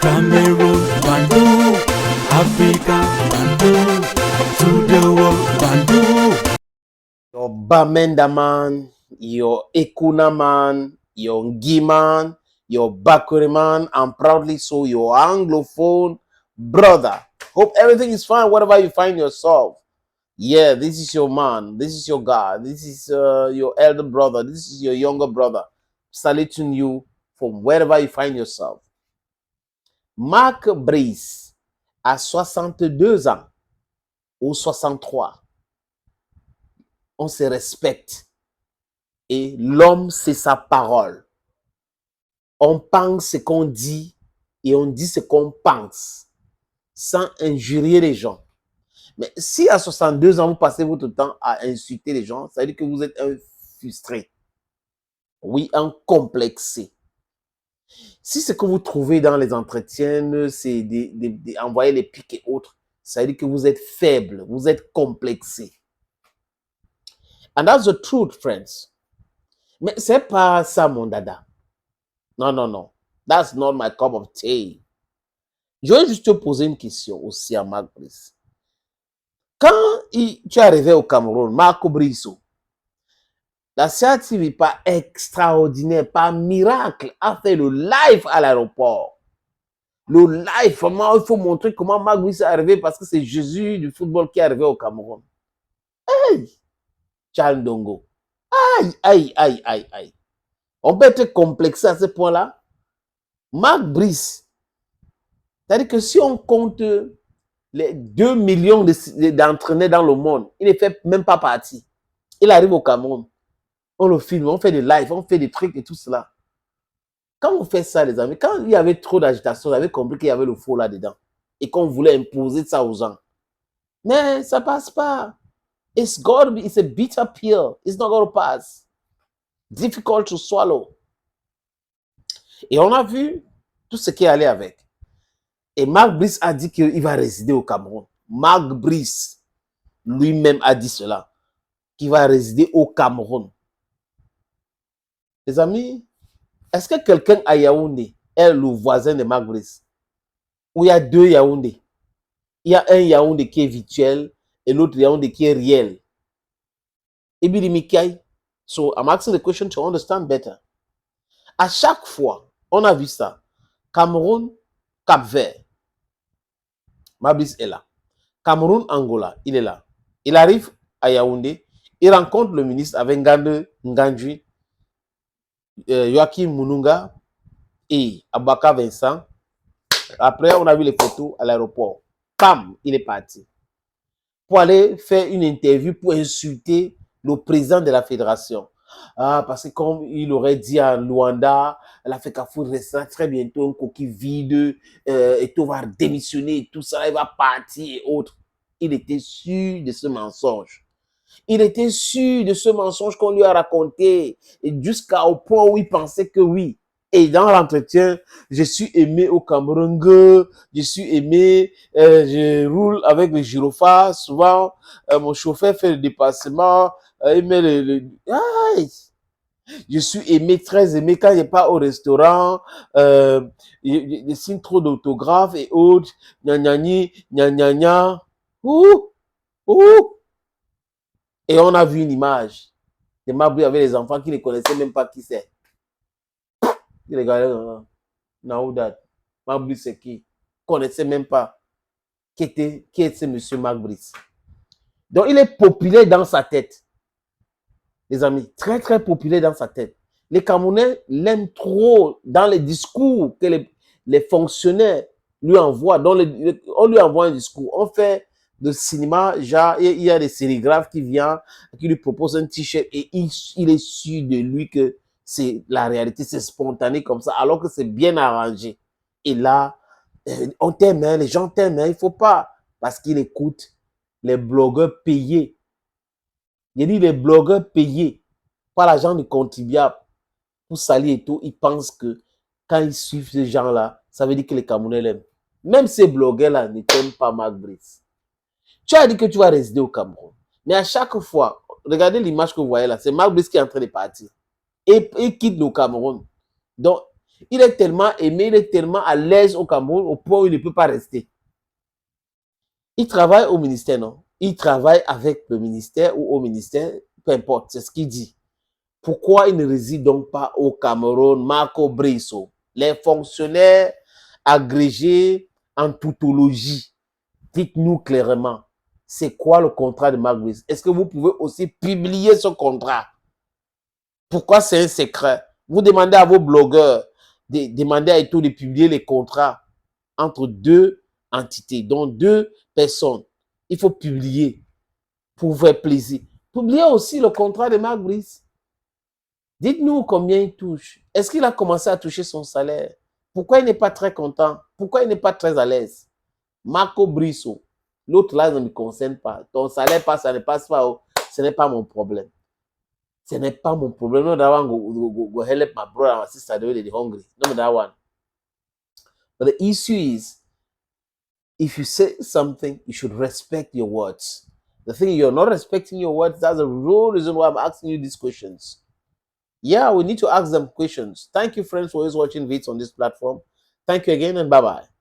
Cameroon, Bandung, Africa, Bandung, to the world, Bandung. Your Bamenda man, your Ekuna man, your Ngi man, your Bakure man, and proudly so your Anglophone brother. Hope everything is fine wherever you find yourself. Yeah, this is your man, this is your God, this is your elder brother, this is your younger brother, saluting you from wherever you find yourself. Marc Brice a 62 ans ou 63. On se respecte. Et l'homme, c'est sa parole. On pense ce qu'on dit et on dit ce qu'on pense, sans injurier les gens. Mais si à 62 ans, vous passez votre temps à insulter les gens, ça veut dire que vous êtes un frustré. Oui, un complexé. Si ce que vous trouvez dans les entretiens, c'est d'envoyer les pics et autres, ça veut dire que vous êtes faible, vous êtes complexé. And that's the truth, friends. Mais c'est pas ça, mon dada. Non, non, non. That's not my cup of tea. Je vais juste te poser une question aussi à Marc Brice. Quand tu es arrivé au Cameroun, Marco Brisso, la CATV n'est pas extraordinaire, pas miracle, a fait le live à l'aéroport. Le live, vraiment, il faut montrer comment Marc Brice est arrivé parce que c'est Jésus du football qui est arrivé au Cameroun. Hey! Charles Ndongo. Aïe, aïe, aïe, aïe, aïe. On peut être complexé à ce point-là. Marc Brice, c'est-à-dire que si on compte les 2 millions d'entraîneurs dans le monde, il ne fait même pas partie. Il arrive au Cameroun. On le filme, on fait des lives, on fait des trucs et tout cela. Quand on fait ça, les amis, quand il y avait trop d'agitation, on avait compris qu'il y avait le faux là-dedans et qu'on voulait imposer ça aux gens. Mais ça passe pas. It's a bitter pill. It's not going to pass. Difficult to swallow. Et on a vu tout ce qui est allé avec. Et Marc Brice a dit qu'il va résider au Cameroun. Marc Brice lui-même a dit cela, qu'il va résider au Cameroun. Les amis, est-ce que quelqu'un à Yaoundé est le voisin de Marc Brice? Ou il y a 2 Yaoundé? Il y a un Yaoundé qui est virtuel et l'autre Yaoundé qui est réel. So I'm asking the question to understand better. À chaque fois, on a vu ça. Cameroun, Cap-Vert. Mabris est là. Cameroun, Angola, il est là. Il arrive à Yaoundé, il rencontre le ministre avec Ngande Ngandji, Joachim Mununga et Abaka Vincent. Après, on a vu les photos à l'aéroport. Pam, il est parti. Pour aller faire une interview pour insulter le président de la fédération. Ah, parce que comme il aurait dit à Luanda, la FECAFOOT restera très bientôt un coquille vide, et tout va démissionner, tout ça, il va partir et autres. Il était sûr de ce mensonge. Il était sûr de ce mensonge qu'on lui a raconté, et jusqu'au point où il pensait que oui. Et dans l'entretien, je suis aimé au Cameroun, je suis aimé, je roule avec le gyrophare, souvent, mon chauffeur fait le dépassement, il met je suis aimé, très aimé quand il n'est pas au restaurant, il signe trop d'autographes et autres, gna gna gna gna gna gna, ouh, ouh. Et on a vu une image de Mabri avec les enfants qui ne connaissaient même pas qui c'est. Ils regardaient, now that, Mabri c'est qui? Ils ne connaissaient même pas qui était monsieur Marc Brice. Donc il est populaire dans sa tête. Les amis, très très populaire dans sa tête. Les Camerounais l'aiment trop dans les discours que les fonctionnaires lui envoient. On lui envoie un discours. On fait de cinéma, genre, il y a des sérigraphes qui viennent, qui lui proposent un t-shirt et il est sûr de lui que c'est la réalité, c'est spontané comme ça, alors que c'est bien arrangé. Et là, on t'aime, hein, les gens t'aiment, hein, il ne faut pas, parce qu'il écoute les blogueurs payés. Il dit les blogueurs payés par l'argent du contribuable pour salir et tout, ils pensent que quand ils suivent ces gens-là, ça veut dire que les Camerounais l'aiment. Même ces blogueurs-là ne t'aiment pas Marc Brice. Tu as dit que tu vas résider au Cameroun. Mais à chaque fois, regardez l'image que vous voyez là, c'est Marc Brice qui est en train de partir. Et il quitte le Cameroun. Donc, Il est tellement aimé, il est tellement à l'aise au Cameroun au point où il ne peut pas rester. Il travaille au ministère, non? Il travaille avec le ministère ou au ministère, peu importe, c'est ce qu'il dit. Pourquoi il ne réside donc pas au Cameroun, Marco Brisso? Les fonctionnaires agrégés en tautologie, dites-nous clairement, c'est quoi le contrat de Marc Brice? Est-ce que vous pouvez aussi publier ce contrat? Pourquoi c'est un secret? Vous demandez à vos blogueurs, demandez à tout de publier les contrats entre deux entités, dont deux personnes. Il faut publier pour vous faire plaisir. Publiez aussi le contrat de Marc Brice. Dites-nous combien il touche. Est-ce qu'il a commencé à toucher son salaire? Pourquoi il n'est pas très content? Pourquoi il n'est pas très à l'aise? Marco Brisso, l'autre là ne me concerne pas. Ton salaire passe, ça ne passe pas. Ce n'est pas mon problème. Ce n'est pas mon problème. No, that one go help my brother and my sister the way they hungry. No, that one. But the issue is, if you say something, you should respect your words. The thing you're not respecting your words, that's the real reason why I'm asking you these questions. Yeah, we need to ask them questions. Thank you, friends, for always watching videos on this platform. Thank you again, and bye-bye.